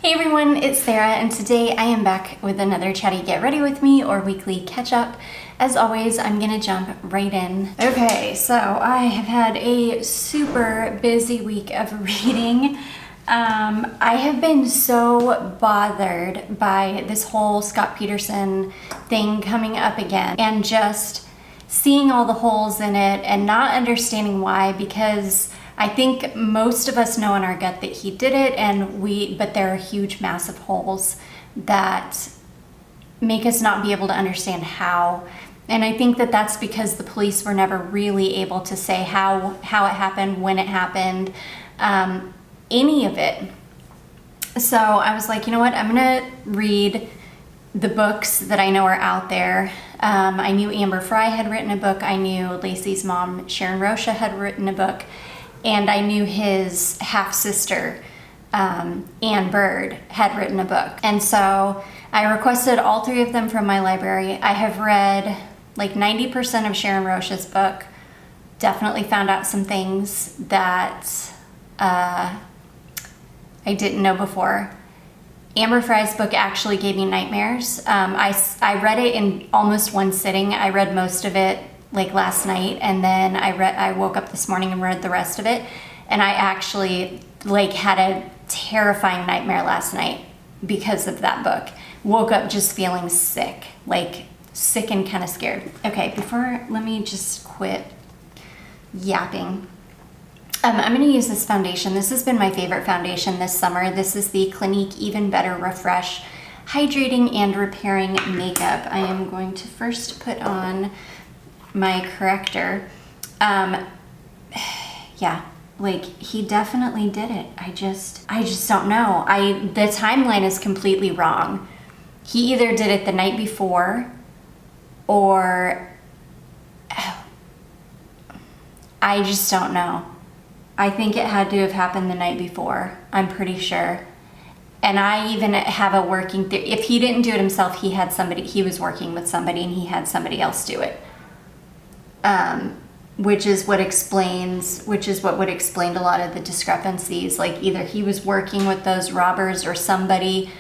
Hey everyone, it's Sarah, and today I am back with another Chatty Get Ready With Me or weekly catch up. As always, I'm gonna jump right in. Okay, so I have had a super busy week of reading. I have been so bothered by this whole Scott Peterson thing coming up again and just seeing all the holes in it and not understanding why, because I think most of us know in our gut that he did it, but there are huge, massive holes that make us not be able to understand how. And I think that that's because the police were never really able to say how it happened, when it happened, any of it. So I was like, you know what, I'm gonna read the books that I know are out there. I knew Amber Fry had written a book. I knew Lacey's mom, Sharon Rocha, had written a book. And I knew his half-sister, Ann Bird, had written a book. And so I requested all three of them from my library. I have read like 90% of Sharon Rocha's book. Definitely found out some things that I didn't know before. Amber Fry's book actually gave me nightmares. I read it in almost one sitting. I read most of it like last night, and then I woke up this morning and read the rest of it, and I actually like had a terrifying nightmare last night because of that book. Woke up just feeling sick, like sick and kind of scared. Okay, let me just quit yapping. I'm going to use this foundation. This has been my favorite foundation this summer. This is the Clinique Even Better Refresh Hydrating and Repairing Makeup. I am going to first put on my corrector. Yeah, like he definitely did it. I just don't know. The timeline is completely wrong. He either did it the night before or I just don't know. I think it had to have happened the night before. I'm pretty sure. And I even have a working theory. If he didn't do it himself, he was working with somebody and he had somebody else do it. Which is what would explain a lot of the discrepancies. Like either he was working with those robbers or somebody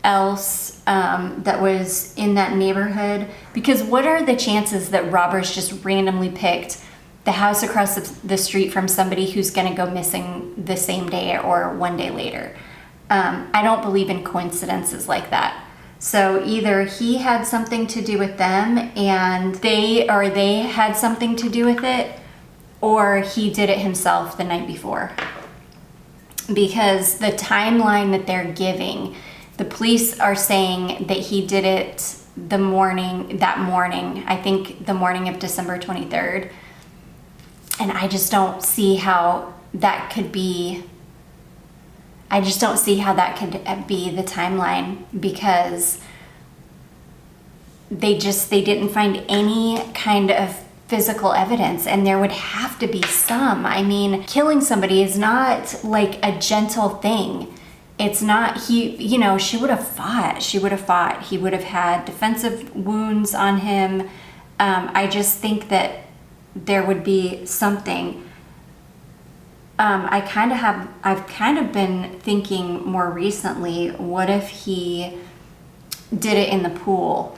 else that was in that neighborhood. Because what are the chances that robbers just randomly picked the house across the street from somebody who's going to go missing the same day or one day later? I don't believe in coincidences like that. So either he had something to do with them and they had something to do with it, or he did it himself the night before. Because the timeline that they're giving, the police are saying that he did it that morning, I think the morning of December 23rd. And I just don't see how that could be. I just don't see how that could be the timeline, because they didn't find any kind of physical evidence, and there would have to be some. I mean, killing somebody is not like a gentle thing. It's not, she would have fought. He would have had defensive wounds on him. I just think that there would be something. I've kind of been thinking more recently, what if he did it in the pool?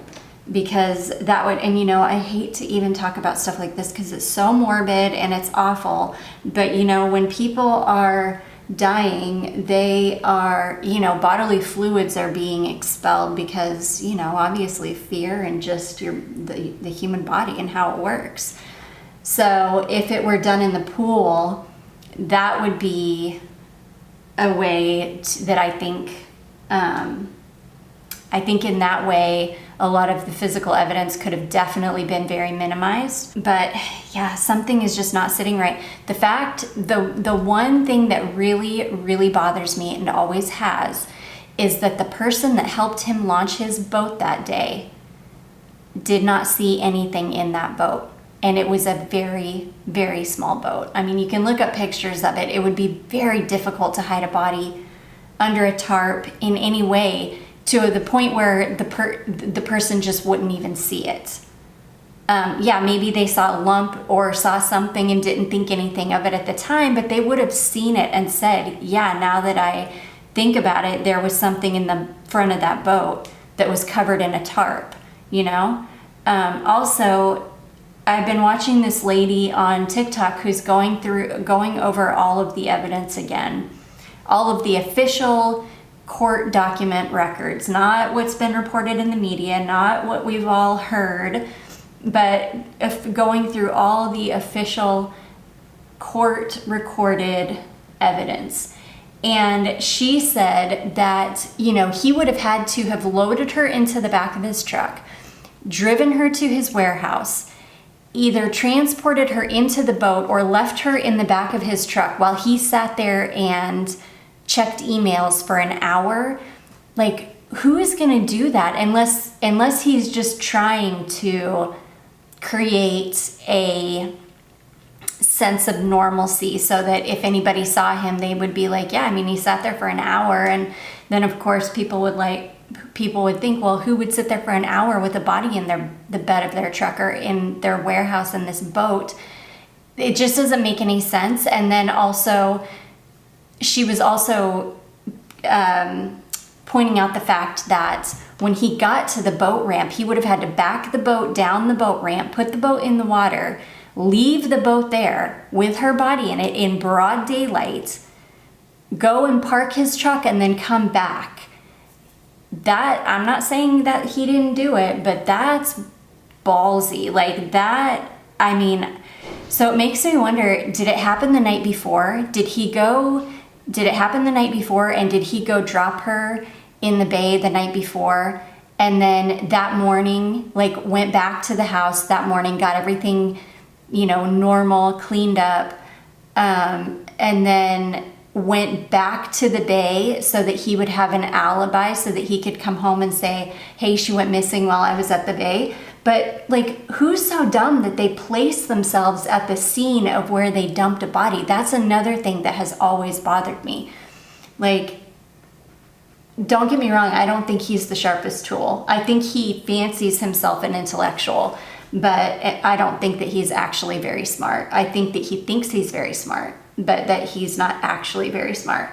Because that would, and I hate to even talk about stuff like this because it's so morbid and it's awful, but when people are dying, they are, bodily fluids are being expelled because, obviously fear and just the human body and how it works. So if it were done in the pool, that would be a way that I think in that way, a lot of the physical evidence could have definitely been very minimized. But yeah, something is just not sitting right. The one thing that really, really bothers me and always has is that the person that helped him launch his boat that day did not see anything in that boat. And it was a very, very small boat. I mean, you can look up pictures of it. It would be very difficult to hide a body under a tarp in any way to the point where the person just wouldn't even see it. Yeah, maybe they saw a lump or saw something and didn't think anything of it at the time, but they would have seen it and said, yeah, now that I think about it, there was something in the front of that boat that was covered in a tarp, you know? Also, I've been watching this lady on TikTok who's going over all of the evidence again, all of the official court document records, not what's been reported in the media, not what we've all heard, but going through all the official court recorded evidence. And she said that, you know, he would have had to have loaded her into the back of his truck, driven her to his warehouse, either transported her into the boat or left her in the back of his truck while he sat there and checked emails for an hour. Like, who is going to do that unless he's just trying to create a sense of normalcy so that if anybody saw him, they would be like, yeah, I mean, he sat there for an hour. And then of course people would think, well, who would sit there for an hour with a body in the bed of their truck or in their warehouse in this boat? It just doesn't make any sense. And then also, she was also pointing out the fact that when he got to the boat ramp, he would have had to back the boat down the boat ramp, put the boat in the water, leave the boat there with her body in it in broad daylight, go and park his truck, and then come back. That, I'm not saying that he didn't do it, but that's ballsy. Like that, I mean, so it makes me wonder, did it happen the night before? Did it happen the night before, and did he go drop her in the bay the night before? And then that morning, like, went back to the house that morning, got everything, you know, normal, cleaned up, and then went back to the bay so that he would have an alibi so that he could come home and say, hey, she went missing while I was at the bay. But like, who's so dumb that they place themselves at the scene of where they dumped a body? That's another thing that has always bothered me. Like, don't get me wrong, I don't think he's the sharpest tool. I think he fancies himself an intellectual, but I don't think that he's actually very smart. I think that he thinks he's very smart, but that he's not actually very smart.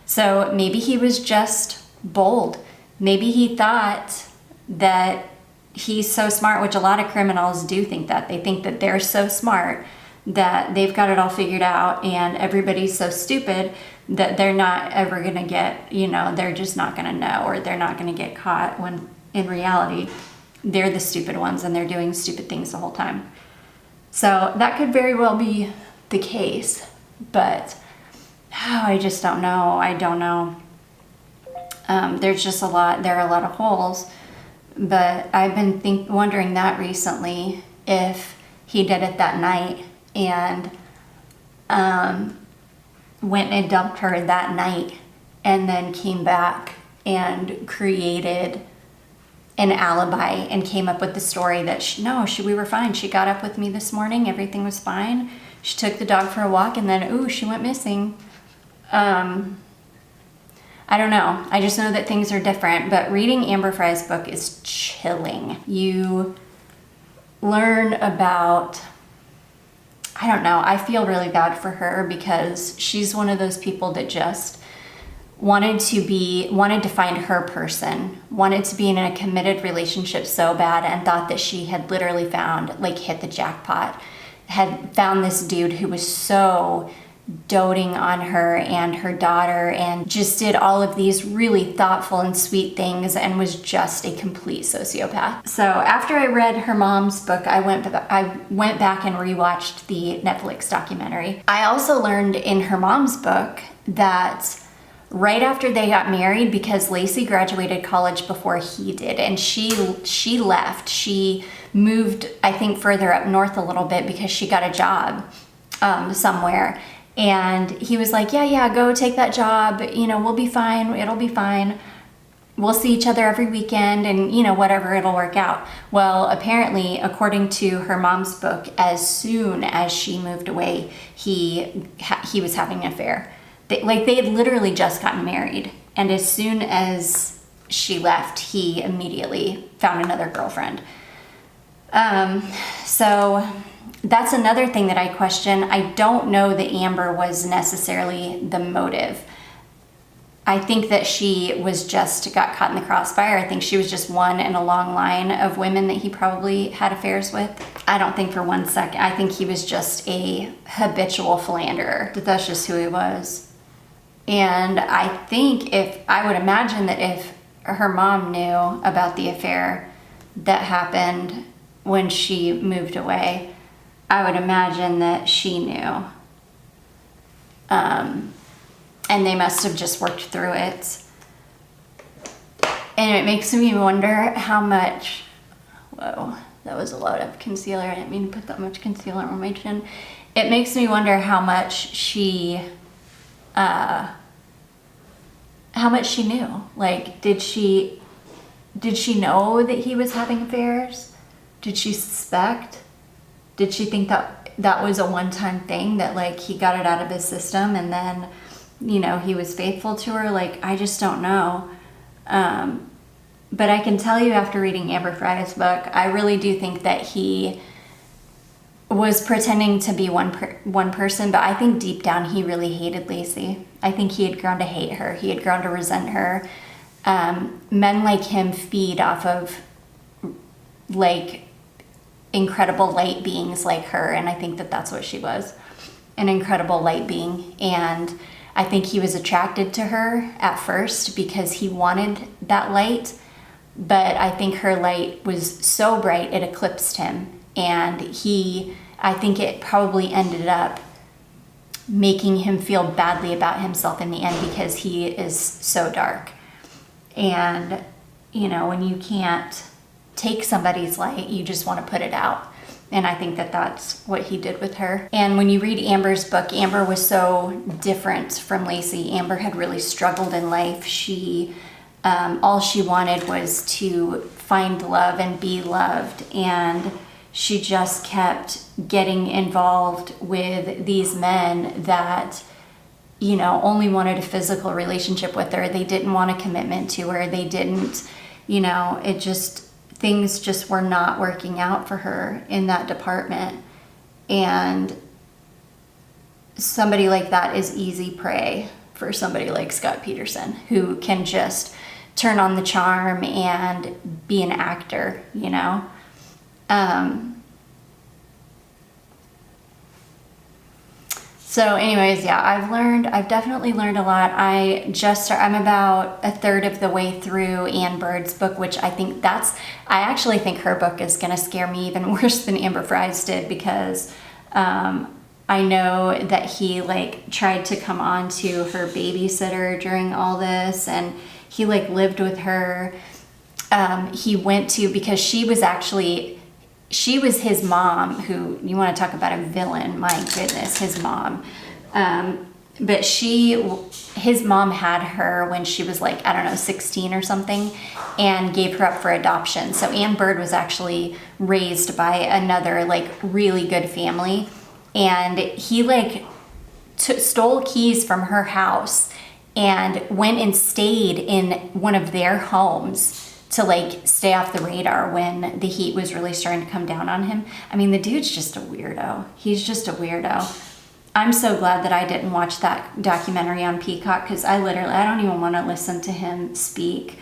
So maybe he was just bold. Maybe he thought that he's so smart, which a lot of criminals do think that. They think that they're so smart that they've got it all figured out, and everybody's so stupid that they're not ever gonna get, you know, they're just not gonna know, or they're not gonna get caught, when in reality, they're the stupid ones and they're doing stupid things the whole time. So that could very well be the case, but I just don't know. I don't know. There's just there are a lot of holes, but I've been wondering that recently, if he did it that night and went and dumped her that night and then came back and created an alibi and came up with the story that we were fine. She got up with me this morning. Everything was fine. She took the dog for a walk, and then, she went missing. I don't know. I just know that things are different, but reading Amber Frye's book is chilling. You learn about, I don't know, I feel really bad for her because she's one of those people that just wanted to find her person, wanted to be in a committed relationship so bad, and thought that she had literally hit the jackpot, had found this dude who was so doting on her and her daughter, and just did all of these really thoughtful and sweet things, and was just a complete sociopath. So after I read her mom's book, I went back and rewatched the Netflix documentary. I also learned in her mom's book that right after they got married, because Lacey graduated college before he did, and she left. She moved, I think, further up north a little bit because she got a job somewhere. And he was like, yeah, go take that job. You know, we'll be fine. It'll be fine. We'll see each other every weekend, and, you know, whatever, it'll work out. Well, apparently, according to her mom's book, as soon as she moved away, he was having an affair. They had literally just gotten married, and as soon as she left, he immediately found another girlfriend. So that's another thing that I question. I don't know that Amber was necessarily the motive. I think that she was just got caught in the crossfire. I think she was just one in a long line of women that he probably had affairs with. I don't think for one second. I think he was just a habitual philanderer. That that's just who he was. And I think I would imagine that if her mom knew about the affair that happened when she moved away, I would imagine that she knew. And they must have just worked through it. And it makes me wonder how much, whoa, that was a lot of concealer. I didn't mean to put that much concealer on my chin. It makes me wonder how much she knew. Like, did she know that he was having affairs? Did she suspect? Did she think that that was a one-time thing, that like he got it out of his system and then, you know, he was faithful to her? Like, I just don't know. But I can tell you, after reading Amber Fry's book, I really do think that he was pretending to be one person, but I think deep down he really hated Lacey. I think he had grown to hate her. He had grown to resent her. Men like him feed off of like incredible light beings like her, and I think that that's what she was, an incredible light being. And I think he was attracted to her at first because he wanted that light, but I think her light was so bright it eclipsed him, and I think it probably ended up making him feel badly about himself in the end because he is so dark. And you know, when you can't take somebody's light, you just want to put it out. And I think that that's what he did with her. And when you read Amber's book, Amber was so different from Lacey. Amber had really struggled in life. She, all she wanted was to find love and be loved. And she just kept getting involved with these men that, you know, only wanted a physical relationship with her. They didn't want a commitment to her. They didn't, you know, things just were not working out for her in that department. And somebody like that is easy prey for somebody like Scott Peterson, who can just turn on the charm and be an actor, you know? So anyways, yeah, I've definitely learned a lot. I'm about a third of the way through Ann Bird's book, which I actually think her book is gonna scare me even worse than Amber Fry's did, because I know that he like tried to come on to her babysitter during all this, and he like lived with her. He went to, because she was his mom, who, you want to talk about a villain, my goodness, his mom. But his mom had her when she was like, I don't know, 16 or something, and gave her up for adoption. So Ann Bird was actually raised by another like really good family, and he like stole keys from her house and went and stayed in one of their homes to like stay off the radar when the heat was really starting to come down on him. I mean, the dude's just a weirdo. He's just a weirdo. I'm so glad that I didn't watch that documentary on Peacock, because I don't even want to listen to him speak.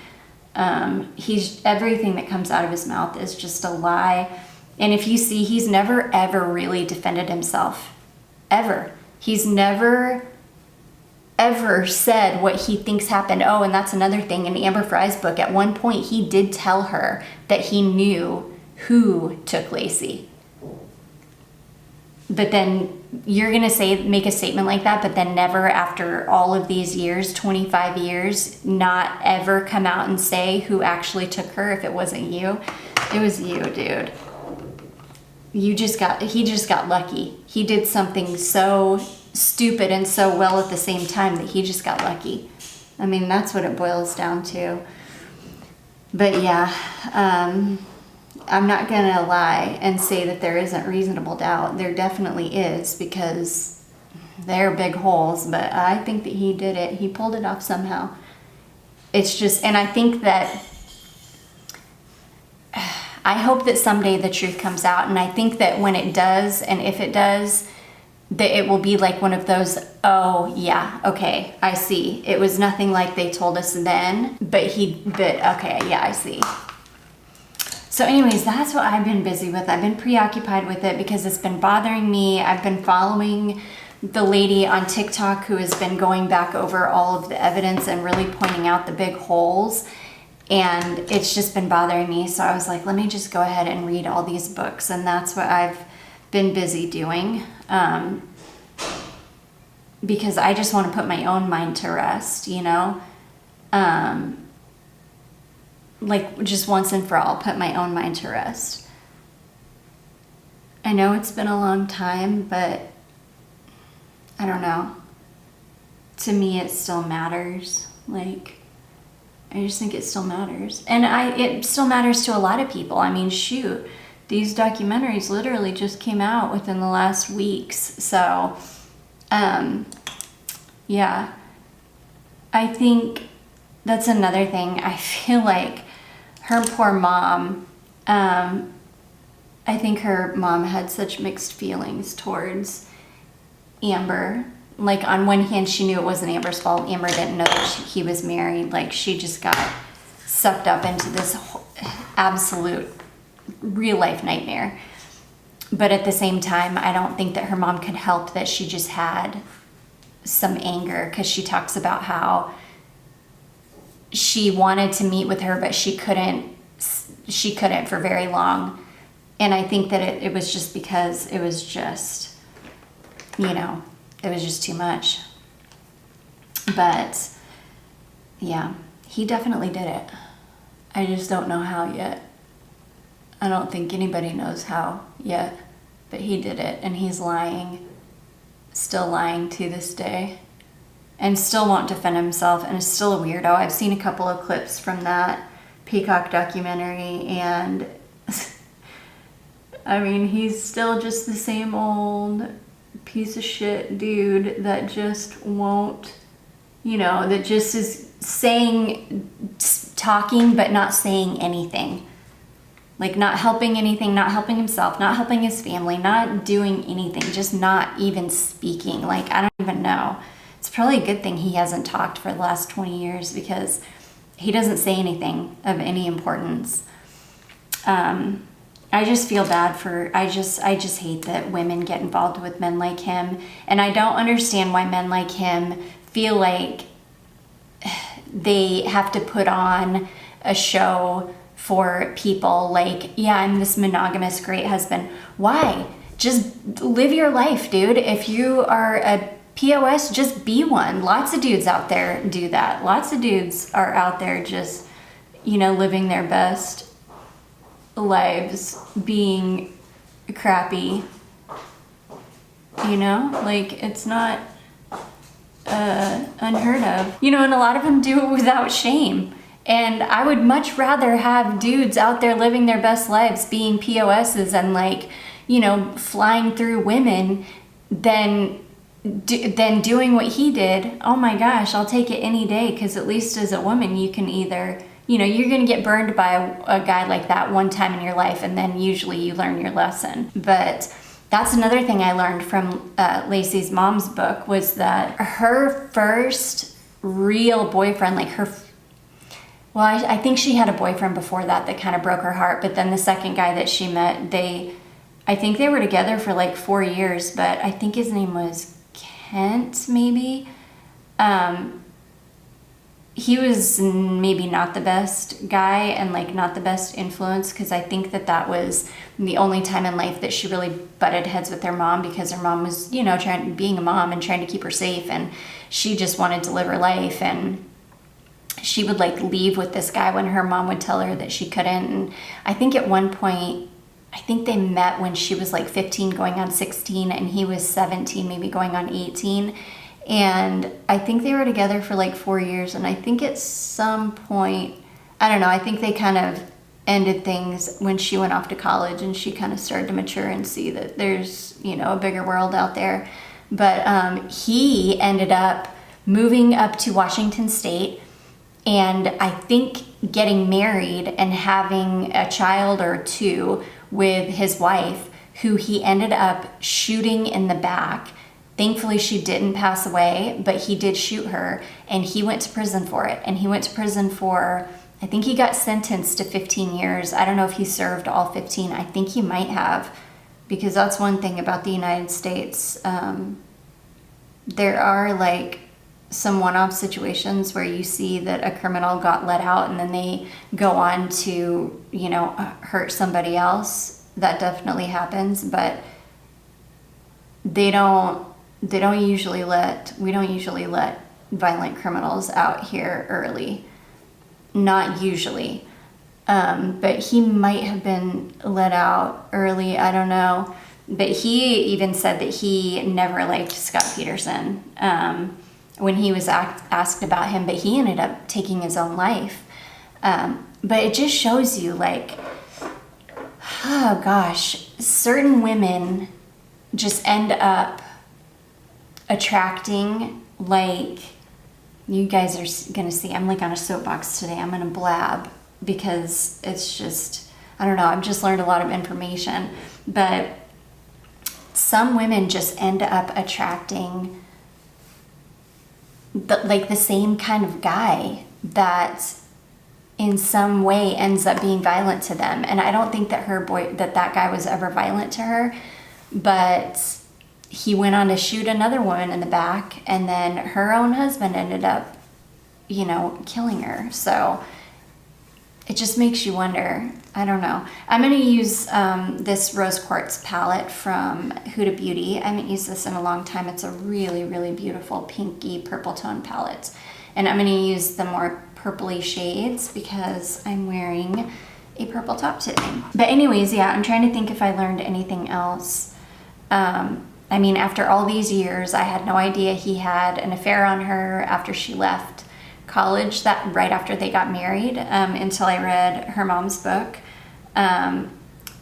Everything that comes out of his mouth is just a lie. And if you see, he's never ever really defended himself. Ever. He's never ever said what he thinks happened. Oh, and that's another thing. In Amber Fry's book, at one point, he did tell her that he knew who took Lacey. But then you're going to make a statement like that, but then never, after all of these years, 25 years, not ever come out and say who actually took her if it wasn't you. It was you, dude. He just got lucky. He did something so stupid and so well at the same time that he just got lucky. I mean, that's what it boils down to. But yeah, I'm not gonna lie and say that there isn't reasonable doubt. There definitely is, because they're big holes, but I think that he did it. He pulled it off somehow. It's just, and I think that, I hope that someday the truth comes out, and I think that when it does, and if it does, that it will be like one of those, oh yeah, okay, I see. It was nothing like they told us then, but okay, yeah, I see. So anyways, that's what I've been busy with. I've been preoccupied with it because it's been bothering me. I've been following the lady on TikTok who has been going back over all of the evidence and really pointing out the big holes. And it's just been bothering me. So I was like, let me just go ahead and read all these books. And that's what I've been busy doing. Because I just want to put my own mind to rest, you know? Like just once and for all, put my own mind to rest. I know it's been a long time, but I don't know. To me, it still matters. Like, I just think it still matters. And it still matters to a lot of people. I mean, shoot, these documentaries literally just came out within the last weeks. So, yeah. I think that's another thing. I feel like her poor mom, I think her mom had such mixed feelings towards Amber. Like, on one hand, she knew it wasn't Amber's fault. Amber didn't know that he was married. Like, she just got sucked up into this absolute real-life nightmare. But at the same time, I don't think that her mom could help that she just had some anger, because she talks about how she wanted to meet with her, but she couldn't for very long. And I think that it was just because it was just, you know, it was just too much. But yeah, he definitely did it. I just don't know how yet. I don't think anybody knows how yet, but he did it, and he's lying, still lying to this day, and still won't defend himself, and is still a weirdo. I've seen a couple of clips from that Peacock documentary, and I mean, he's still just the same old piece of shit dude that just won't, you know, that just is talking but not saying anything. Like, not helping anything, not helping himself, not helping his family, not doing anything, just not even speaking. Like, I don't even know. It's probably a good thing he hasn't talked for the last 20 years, because he doesn't say anything of any importance. I just feel bad I just hate that women get involved with men like him. And I don't understand why men like him feel like they have to put on a show for people. Like, yeah, I'm this monogamous great husband. Why? Just live your life, dude. If you are a POS, just be one. Lots of dudes out there do that. Lots of dudes are out there just, you know, living their best lives, being crappy, you know? Like, it's not unheard of, you know, and a lot of them do it without shame. And I would much rather have dudes out there living their best lives, being POSs and, like, you know, flying through women than doing what he did. Oh my gosh, I'll take it any day, because at least as a woman, you can either, you know, you're going to get burned by a guy like that one time in your life, and then usually you learn your lesson. But that's another thing I learned from Lacey's mom's book, was that her first real boyfriend, like I think she had a boyfriend before that kind of broke her heart, but then the second guy that she met, I think they were together for like 4 years, but I think his name was Kent, maybe. He was maybe not the best guy, and like not the best influence, because I think that was the only time in life that she really butted heads with her mom, because her mom was, you know, being a mom and trying to keep her safe, and she just wanted to live her life, and she would like leave with this guy when her mom would tell her that she couldn't. And I think at one point, I think they met when she was like 15 going on 16, and he was 17 maybe going on 18. And I think they were together for like 4 years. And I think at some point, I don't know, I think they kind of ended things when she went off to college, and she kind of started to mature and see that there's, you know, a bigger world out there. But he ended up moving up to Washington State, and I think getting married and having a child or two with his wife, who he ended up shooting in the back Thankfully, she didn't pass away, but he did shoot her, and he went to prison for it. And he went to prison for, I think he got sentenced to 15 years. I don't know if he served all 15. I think he might have, because that's one thing about the United States. There are like some one-off situations where you see that a criminal got let out and then they go on to, you know, hurt somebody else. That definitely happens, but we don't usually let violent criminals out here early. Not usually. But he might have been let out early, I don't know. But he even said that he never liked Scott Peterson when he was asked about him, but he ended up taking his own life. But it just shows you, like, oh gosh, certain women just end up attracting, like, you guys are gonna see, I'm like on a soapbox today. I'm gonna blab because it's just, I don't know, I've just learned a lot of information. But some women just end up attracting the same kind of guy that in some way ends up being violent to them. And I don't think that that guy was ever violent to her, but he went on to shoot another woman in the back, and then her own husband ended up, you know, killing her. So it just makes you wonder. I don't know. I'm going to use this rose quartz palette from Huda Beauty. I haven't used this in a long time. It's a really, really beautiful pinky purple tone palette. And I'm going to use the more purpley shades because I'm wearing a purple top today. But anyways, yeah, I'm trying to think if I learned anything else. I mean, after all these years, I had no idea he had an affair on her after she left college, that right after they got married, until I read her mom's book.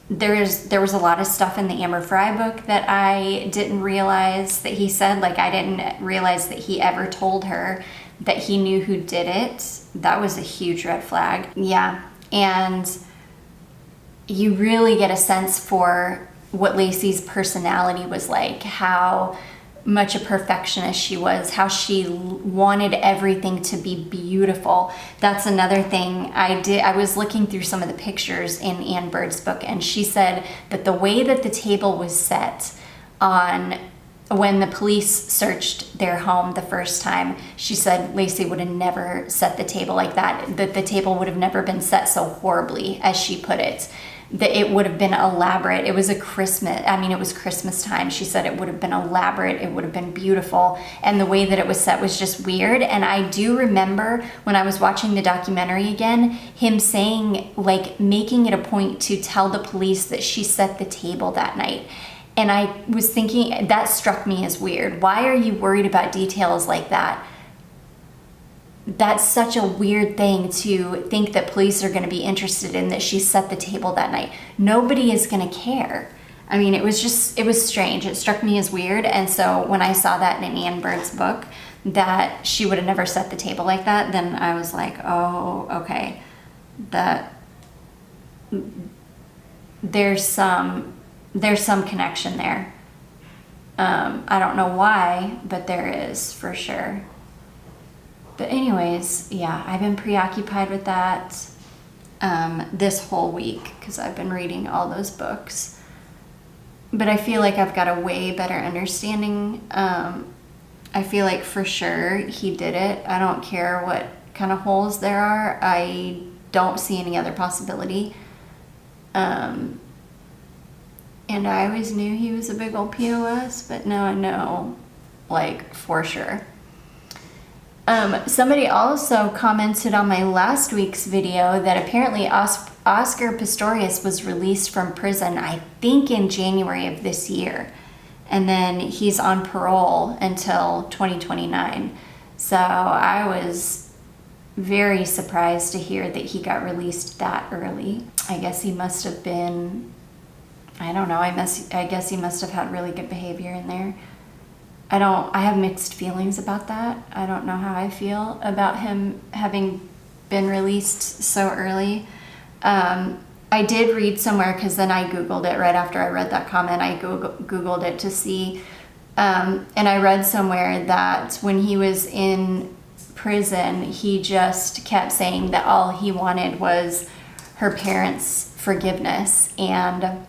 There was a lot of stuff in the Amber Fry book that I didn't realize that he said. Like, I didn't realize that he ever told her that he knew who did it. That was a huge red flag. Yeah, and you really get a sense for what Lacey's personality was like, how much a perfectionist she was, how she wanted everything to be beautiful. That's another thing I did. I was looking through some of the pictures in Ann Bird's book, and she said that the way that the table was set on when the police searched their home the first time, she said Lacey would have never set the table like that, that the table would have never been set so horribly, as she put it. That it would have been elaborate. It was it was Christmas time. She said it would have been elaborate. It would have been beautiful. And the way that it was set was just weird. And I do remember when I was watching the documentary again, him saying, like, making it a point to tell the police that she set the table that night. And I was thinking, that struck me as weird. Why are you worried about details like that? That's such a weird thing to think that police are going to be interested in, that she set the table that night. Nobody is going to care. I mean, it was strange. It struck me as weird. And so when I saw that in Ann Bird's book, that she would have never set the table like that, then I was like, oh, okay. There's some connection there. I don't know why, but there is for sure. But anyways, yeah, I've been preoccupied with that this whole week because I've been reading all those books. But I feel like I've got a way better understanding. I feel like for sure he did it. I don't care what kind of holes there are. I don't see any other possibility. And I always knew he was a big old POS, but now I know, like, for sure. Somebody also commented on my last week's video that apparently Oscar Pistorius was released from prison, I think in January of this year. And then he's on parole until 2029. So I was very surprised to hear that he got released that early. I guess he must have been, I don't know, I guess he must have had really good behavior in there. I have mixed feelings about that. I don't know how I feel about him having been released so early. I did read somewhere, because then I Googled it right after I read that comment. I Googled it to see And I read somewhere that when he was in prison, he just kept saying that all he wanted was her parents' forgiveness, and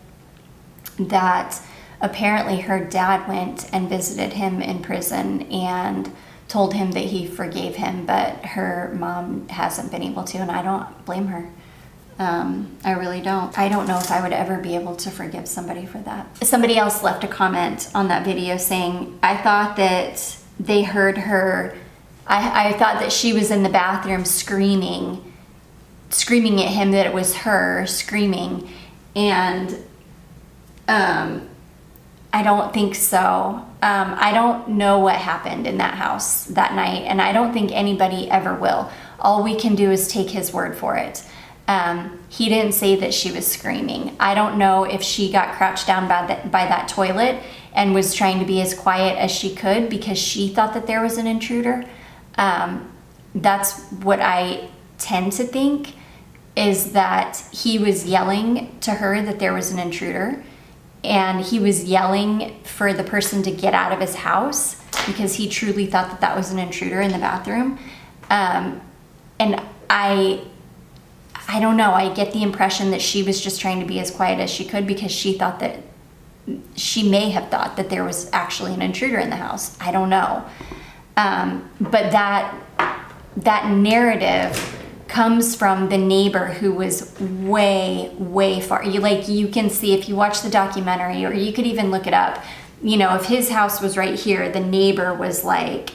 that apparently her dad went and visited him in prison and told him that he forgave him, but her mom hasn't been able to, and I don't blame her. I really don't. I don't know if I would ever be able to forgive somebody for that. Somebody else left a comment on that video saying, I thought that they heard her, I thought that she was in the bathroom screaming at him, that it was her screaming, and I don't think so. I don't know what happened in that house that night, and I don't think anybody ever will. All we can do is take his word for it. He didn't say that she was screaming. I don't know if she got crouched down by that toilet and was trying to be as quiet as she could because she thought that there was an intruder. That's what I tend to think, is that he was yelling to her that there was an intruder, and he was yelling for the person to get out of his house because he truly thought that that was an intruder in the bathroom. And I don't know, I get the impression that she was just trying to be as quiet as she could because she thought that, she may have thought that there was actually an intruder in the house. I don't know. But that narrative comes from the neighbor who was way far. You can see if you watch the documentary, or you could even look it up, if his house was right here, the neighbor was like,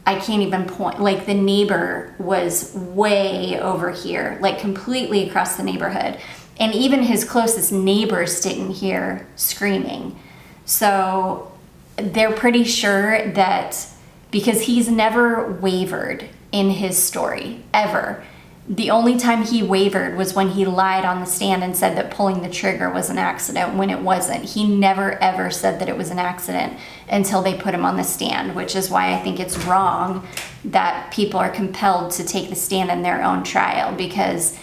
I can't even point, like the neighbor was way over here, like completely across the neighborhood. And even his closest neighbors didn't hear screaming. So they're pretty sure that, because he's never wavered in his story, ever. The only time he wavered was when he lied on the stand and said that pulling the trigger was an accident when it wasn't. He never ever said that it was an accident until they put him on the stand, which is why I think it's wrong that people are compelled to take the stand in their own trial, because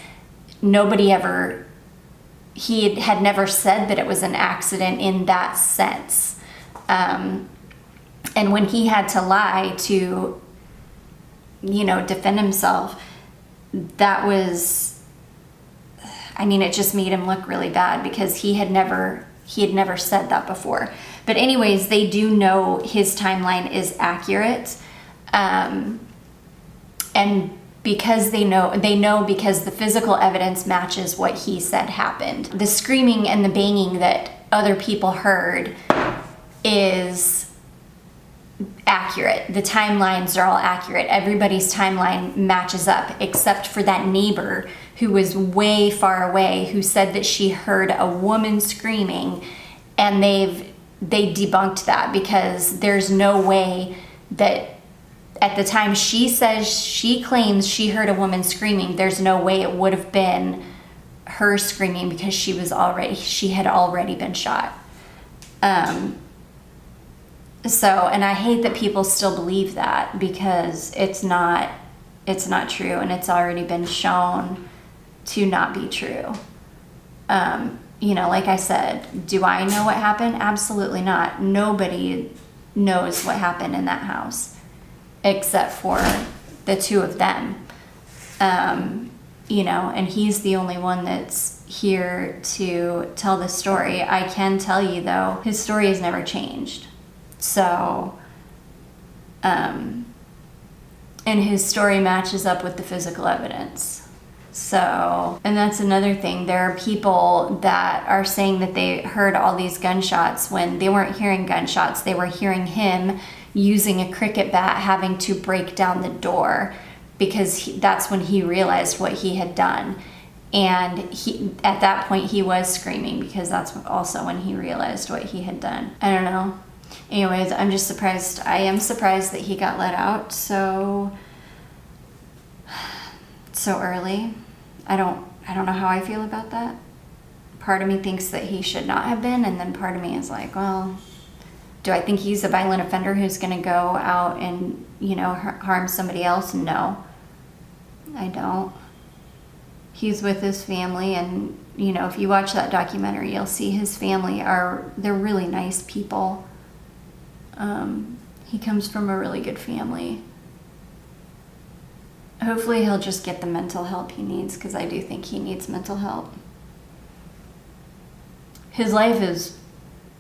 he had never said that it was an accident in that sense. And when he had to lie to, defend himself, that was, it just made him look really bad because he had never said that before. But anyways, they do know his timeline is accurate. And because they know because the physical evidence matches what he said happened. The screaming and the banging that other people heard is accurate. The timelines are all accurate. Everybody's timeline matches up, except for that neighbor who was way far away, who said that she heard a woman screaming, and they debunked that, because there's no way that at the time she claims she heard a woman screaming, there's no way it would have been her screaming, because she had already been shot. And I hate that people still believe that, because it's not true, and it's already been shown to not be true. Like I said, do I know what happened? Absolutely not. Nobody knows what happened in that house except for the two of them. And he's the only one that's here to tell the story. I can tell you, though, his story has never changed. So, and his story matches up with the physical evidence. So, and that's another thing. There are people that are saying that they heard all these gunshots when they weren't hearing gunshots. They were hearing him using a cricket bat, having to break down the door, because that's when he realized what he had done. And at that point he was screaming, because that's also when he realized what he had done. I don't know. Anyways, I'm just surprised. I am surprised that he got let out so early. I don't know how I feel about that. Part of me thinks that he should not have been, and then part of me is like, well, do I think he's a violent offender who's going to go out and, harm somebody else? No, I don't. He's with his family, and, if you watch that documentary, you'll see his family they're really nice people. He comes from a really good family. Hopefully he'll just get the mental help he needs, because I do think he needs mental help. His life is,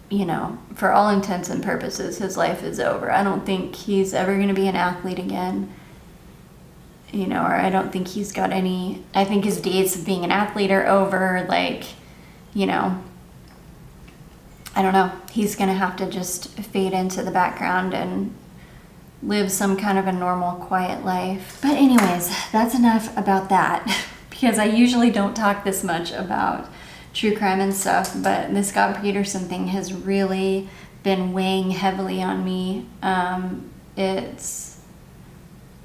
you know, for all intents and purposes, his life is over. I don't think he's ever going to be an athlete again. You know, or I don't think he's got any, I think his days of being an athlete are over. Like, you know, I don't know. He's going to have to just fade into the background and live some kind of a normal, quiet life. But anyways, that's enough about that, because I usually don't talk this much about true crime and stuff, but the Scott Peterson thing has really been weighing heavily on me.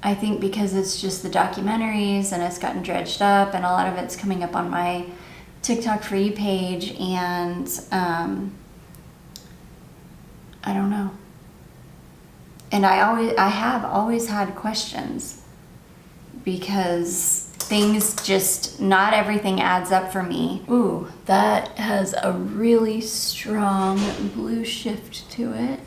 I think because it's just the documentaries and it's gotten dredged up, and a lot of it's coming up on my TikTok For You page, and I don't know. And I have always had questions, because things just, not everything adds up for me. Ooh, that has a really strong blue shift to it,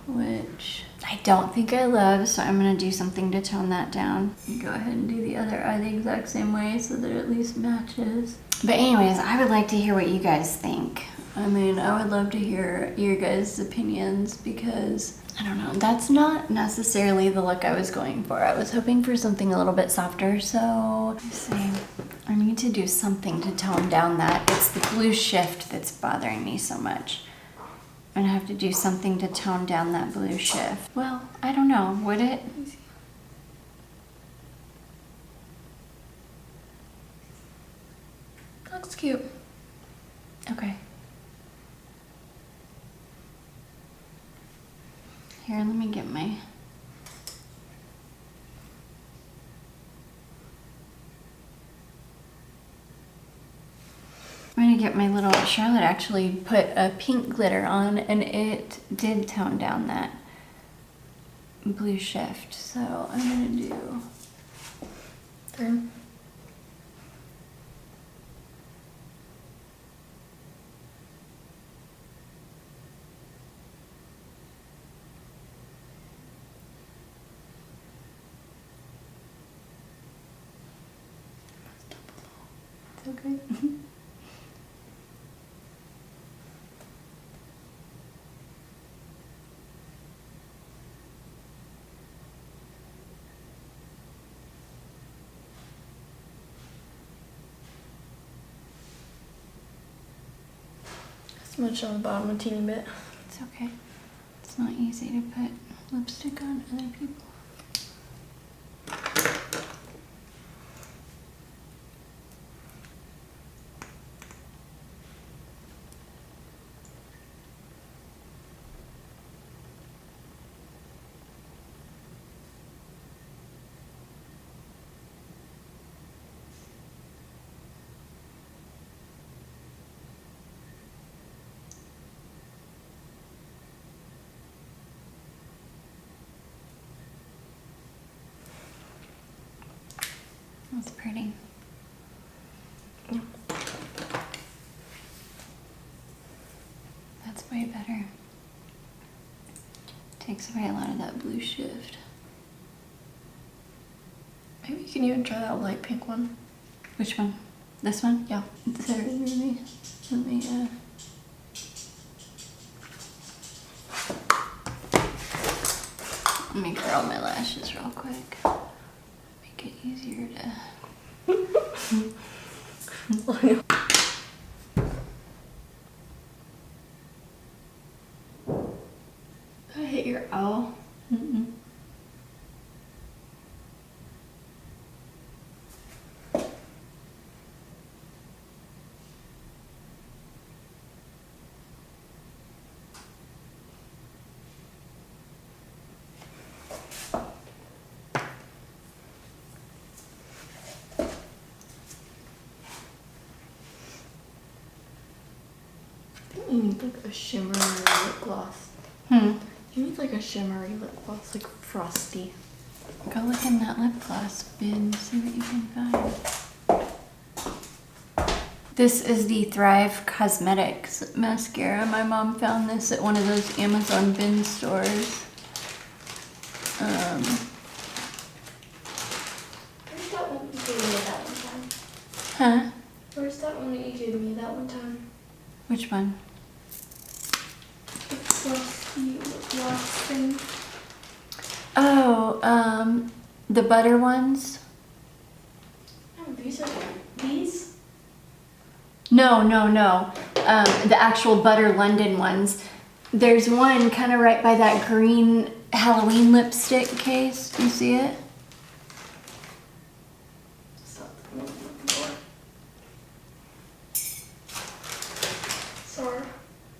which I don't think I love, so I'm gonna do something to tone that down. Go ahead and do the other eye the exact same way so that it at least matches. But anyways, I would like to hear what you guys think. I mean, I would love to hear your guys' opinions, because I don't know, that's not necessarily the look I was going for. I was hoping for something a little bit softer, so let me see. I need to do something to tone down that. It's the blue shift that's bothering me so much. I'm gonna have to do something to tone down that blue shift. Well, I don't know, would it? Looks cute. Okay. Here, let me get my... I'm gonna get my little... Charlotte actually put a pink glitter on, and it did tone down that blue shift. So I'm gonna do... Turn. Okay. Smudge on the bottom a teeny bit. It's okay. It's not easy to put lipstick on other people. That's pretty. Yeah. That's way better. Takes away a lot of that blue shift. Maybe you can even try that light pink one. Which one? This one? Yeah. Sorry, let me let me curl my lashes real quick. Make it easier to... I hit your owl. Mm-mm. You need like a shimmery lip gloss. Hmm. You need like a shimmery lip gloss, like frosty. Go look in that lip gloss bin, see what you can find. This is the Thrive Cosmetics mascara. My mom found this at one of those Amazon bin stores. Where's that one you gave me that one time? Huh? Where's that one that you gave me that one time? Which one? The frosty lip gloss thing. Oh, the butter ones? Oh, these are these? No. The actual Butter London ones. There's one kind of right by that green Halloween lipstick case. Do you see it? That's not the one I'm looking for. Sorry.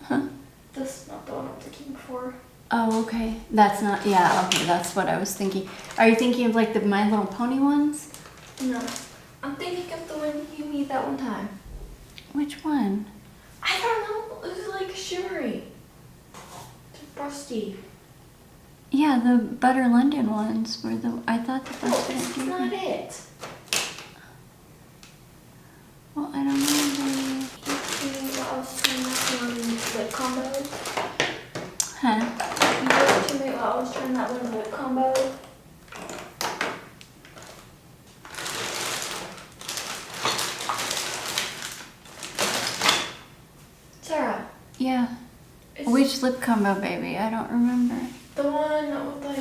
Huh? This is not the one I'm looking for. Oh, okay. That's not, yeah, okay, that's what I was thinking. Are you thinking of like the My Little Pony ones? No. I'm thinking of the one you gave me that one time. Which one? I don't know. It was like shimmery. It's frosty. Yeah, the Butter London ones were the, I thought that No, that's what this I is gave not you. it. Well, I don't know. You see what I was trying that one lip combo? Huh? You know to me while I was trying that one lip combo? Sarah. Yeah. It's Which lip combo, baby? I don't remember. the one with like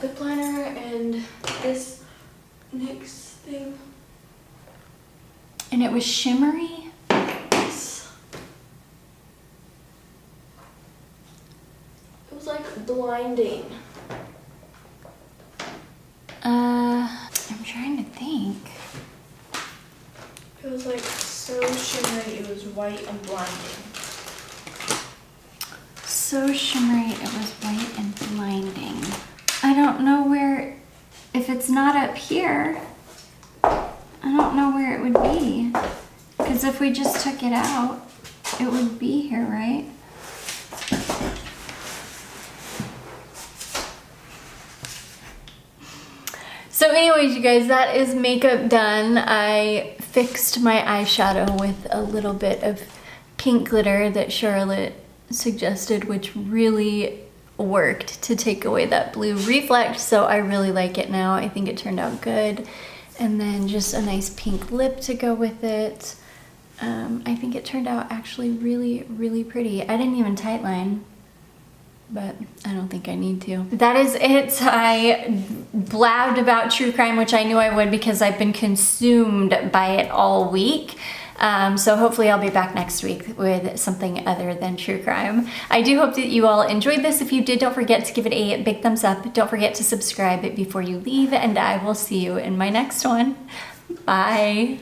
lip liner and this NYX thing. And it was shimmery? Yes. It was like blinding. I'm trying to think. It was like so shimmery, it was white and blinding. So shimmery, it was white and blinding. I don't know where, if it's not up here, I don't know where it would be. Because if we just took it out, it would be here, right? So anyways, you guys, that is makeup done. I fixed my eyeshadow with a little bit of pink glitter that Charlotte suggested, which really worked to take away that blue reflect. So I really like it now. I think it turned out good. And then just a nice pink lip to go with it. I think it turned out actually really, really pretty. I didn't even tightline, but I don't think I need to. That is it. I blabbed about true crime, which I knew I would because I've been consumed by it all week. So hopefully I'll be back next week with something other than true crime. I do hope that you all enjoyed this. If you did, don't forget to give it a big thumbs up. Don't forget to subscribe before you leave, and I will see you in my next one. Bye.